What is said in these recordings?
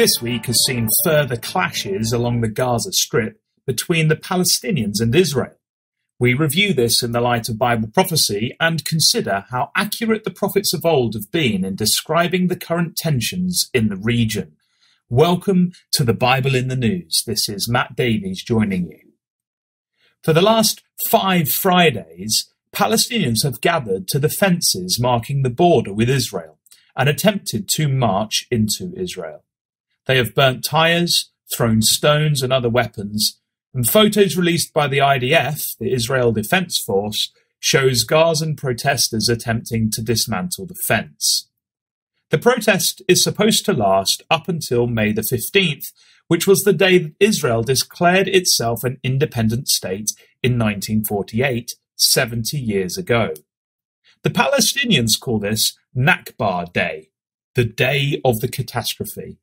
This week has seen further clashes along the Gaza Strip between the Palestinians and Israel. We review this in the light of Bible prophecy and consider how accurate the prophets of old have been in describing the current tensions in the region. Welcome to the Bible in the News. This is Matt Davies joining you. For the last 5 Fridays, Palestinians have gathered to the fences marking the border with Israel and attempted to march into Israel. They have burnt tyres, thrown stones and other weapons, and photos released by the IDF, the Israel Defense Force, shows Gazan protesters attempting to dismantle the fence. The protest is supposed to last up until May the 15th, which was the day that Israel declared itself an independent state in 1948, 70 years ago. The Palestinians call this Nakba Day, the Day of the Catastrophe.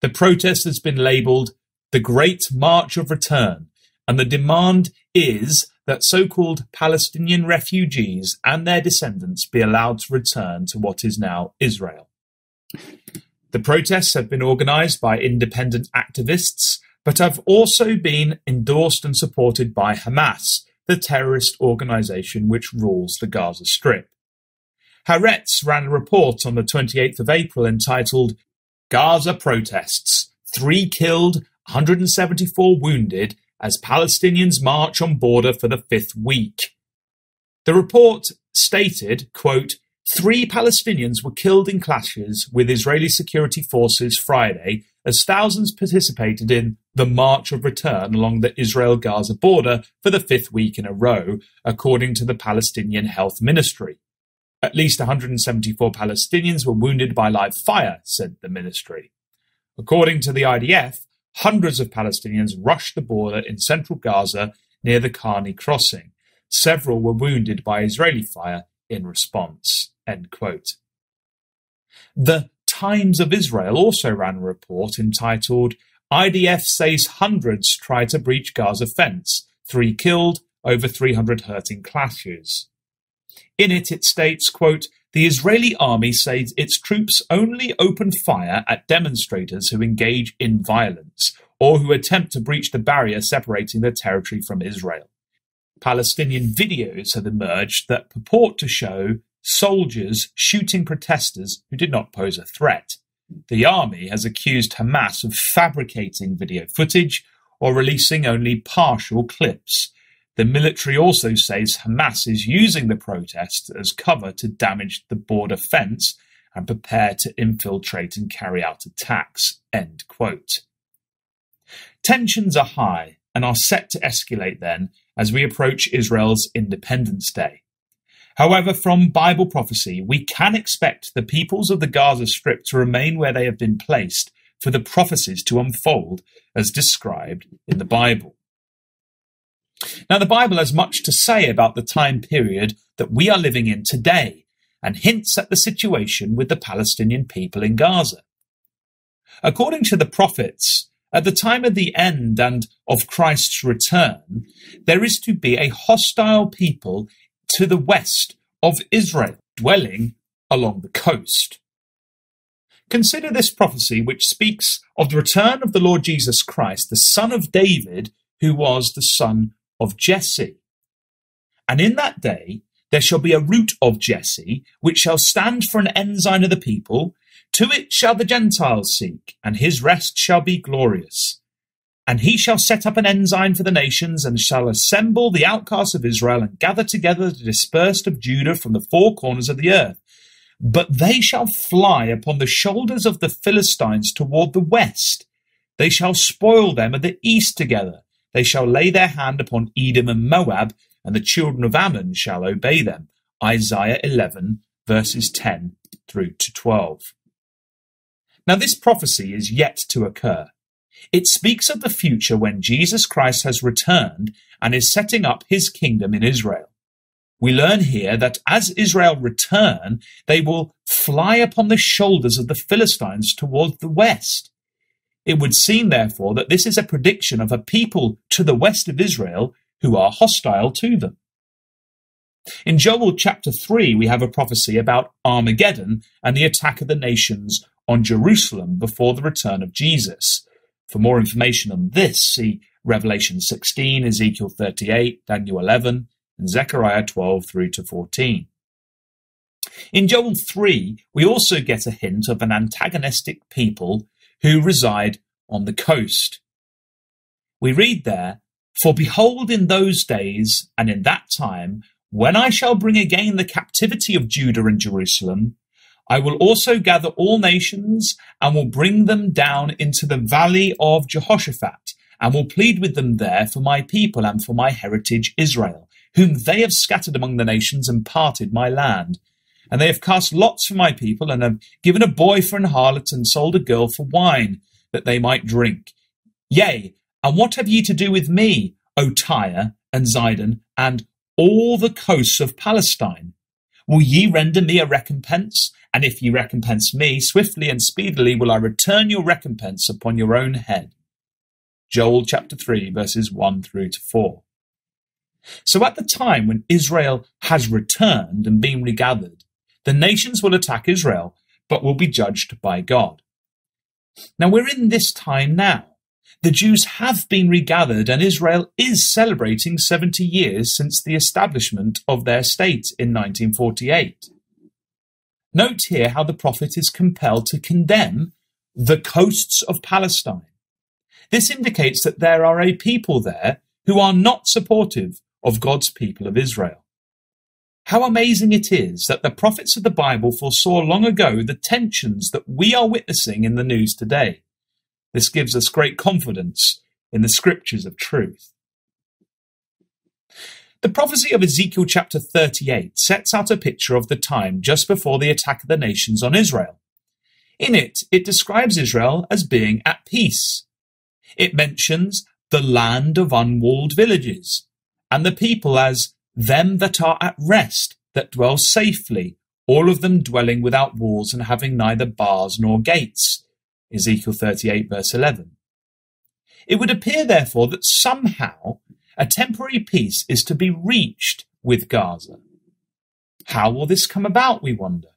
The protest has been labelled the Great March of Return, and the demand is that so-called Palestinian refugees and their descendants be allowed to return to what is now Israel. The protests have been organised by independent activists, but have also been endorsed and supported by Hamas, the terrorist organisation which rules the Gaza Strip. Haaretz ran a report on the 28th of April entitled Gaza Protests, 3 Killed, 174 Wounded as Palestinians March on Border for the 5th Week. The report stated, quote, 3 Palestinians were killed in clashes with Israeli security forces Friday as thousands participated in the March of Return along the Israel-Gaza border for the 5th week in a row, according to the Palestinian Health Ministry. At least 174 Palestinians were wounded by live fire, said the ministry. According to the IDF, hundreds of Palestinians rushed the border in central Gaza near the Karni crossing. Several were wounded by Israeli fire in response. End quote. The Times of Israel also ran a report entitled IDF says hundreds try to breach Gaza fence, 3 killed, over 300 hurt in clashes. In it, it states, quote, the Israeli army says its troops only open fire at demonstrators who engage in violence or who attempt to breach the barrier separating their territory from Israel. Palestinian videos have emerged that purport to show soldiers shooting protesters who did not pose a threat. The army has accused Hamas of fabricating video footage or releasing only partial clips. The military also says Hamas is using the protests as cover to damage the border fence and prepare to infiltrate and carry out attacks. End quote. Tensions are high and are set to escalate then as we approach Israel's Independence Day. However, from Bible prophecy, we can expect the peoples of the Gaza Strip to remain where they have been placed for the prophecies to unfold as described in the Bible. Now, the Bible has much to say about the time period that we are living in today and hints at the situation with the Palestinian people in Gaza. According to the prophets, at the time of the end and of Christ's return, there is to be a hostile people to the west of Israel, dwelling along the coast. Consider this prophecy which speaks of the return of the Lord Jesus Christ, the son of David, who was the son of Jesse. And in that day there shall be a root of Jesse, which shall stand for an ensign of the people. To it shall the Gentiles seek, and his rest shall be glorious. And he shall set up an ensign for the nations, and shall assemble the outcasts of Israel, and gather together the dispersed of Judah from the 4 corners of the earth. But they shall fly upon the shoulders of the Philistines toward the west. They shall spoil them at the east together. They shall lay their hand upon Edom and Moab, and the children of Ammon shall obey them. Isaiah 11, verses 10 through to 12. Now, this prophecy is yet to occur. It speaks of the future when Jesus Christ has returned and is setting up his kingdom in Israel. We learn here that as Israel return, they will fly upon the shoulders of the Philistines toward the west. It would seem, therefore, that this is a prediction of a people to the west of Israel who are hostile to them. In Joel chapter 3, we have a prophecy about Armageddon and the attack of the nations on Jerusalem before the return of Jesus. For more information on this, see Revelation 16, Ezekiel 38, Daniel 11, and Zechariah 12 through to 14. In Joel 3, we also get a hint of an antagonistic people who reside on the coast. We read there, "For behold, in those days and in that time, when I shall bring again the captivity of Judah and Jerusalem, I will also gather all nations and will bring them down into the valley of Jehoshaphat, and will plead with them there for my people and for my heritage Israel, whom they have scattered among the nations and parted my land. And they have cast lots for my people, and have given a boy for an harlot, and sold a girl for wine, that they might drink. Yea, and what have ye to do with me, O Tyre and Zidon, and all the coasts of Palestine? Will ye render me a recompense? And if ye recompense me, swiftly and speedily will I return your recompense upon your own head." Joel chapter 3, verses 1 through to 4. So at the time when Israel has returned and been regathered, the nations will attack Israel, but will be judged by God. Now we're in this time now. The Jews have been regathered, and Israel is celebrating 70 years since the establishment of their state in 1948. Note here how the prophet is compelled to condemn the coasts of Palestine. This indicates that there are a people there who are not supportive of God's people of Israel. How amazing it is that the prophets of the Bible foresaw long ago the tensions that we are witnessing in the news today. This gives us great confidence in the scriptures of truth. The prophecy of Ezekiel chapter 38 sets out a picture of the time just before the attack of the nations on Israel. In it describes Israel as being at peace. It mentions the land of unwalled villages, and the people as them that are at rest, that dwell safely, all of them dwelling without walls and having neither bars nor gates. Ezekiel 38 verse 11. It would appear therefore that somehow a temporary peace is to be reached with Gaza. How will this come about, we wonder?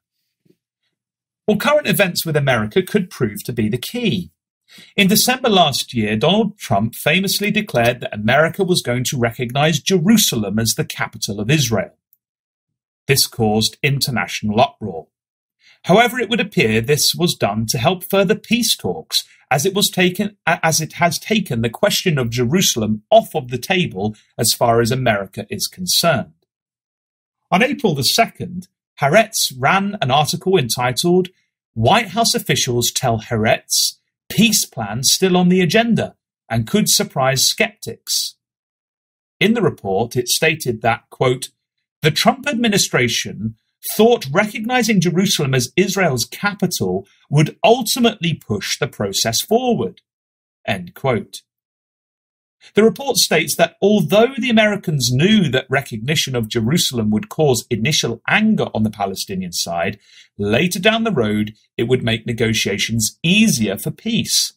Well, current events with America could prove to be the key. In December last year, Donald Trump famously declared that America was going to recognize Jerusalem as the capital of Israel. This caused international uproar. However, it would appear this was done to help further peace talks, as it has taken the question of Jerusalem off of the table as far as America is concerned. On April the 2nd, Haaretz ran an article entitled "White House Officials Tell Haaretz Peace Plan Still on the Agenda and Could Surprise Skeptics." In the report, it stated that, quote, "The Trump administration thought recognizing Jerusalem as Israel's capital would ultimately push the process forward." End quote. The report states that although the Americans knew that recognition of Jerusalem would cause initial anger on the Palestinian side, later down the road it would make negotiations easier for peace.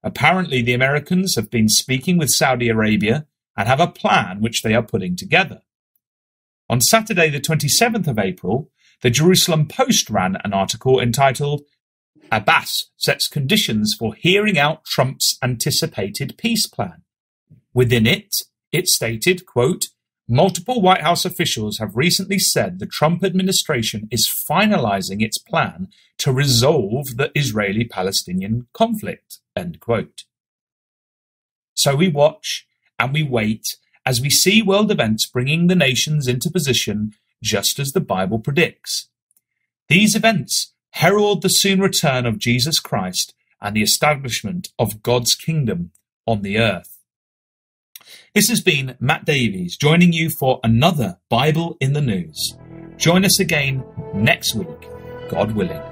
Apparently the Americans have been speaking with Saudi Arabia and have a plan which they are putting together. On Saturday, the 27th of April, the Jerusalem Post ran an article entitled "Abbas Sets Conditions for Hearing Out Trump's Anticipated Peace Plan." Within it stated, quote, "Multiple White House officials have recently said the Trump administration is finalizing its plan to resolve the Israeli-Palestinian conflict." End quote. So we watch and we wait as we see world events bringing the nations into position just as the Bible predicts. These events herald the soon return of Jesus Christ and the establishment of God's kingdom on the earth. This has been Matt Davies joining you for another Bible in the News. Join us again next week, God willing.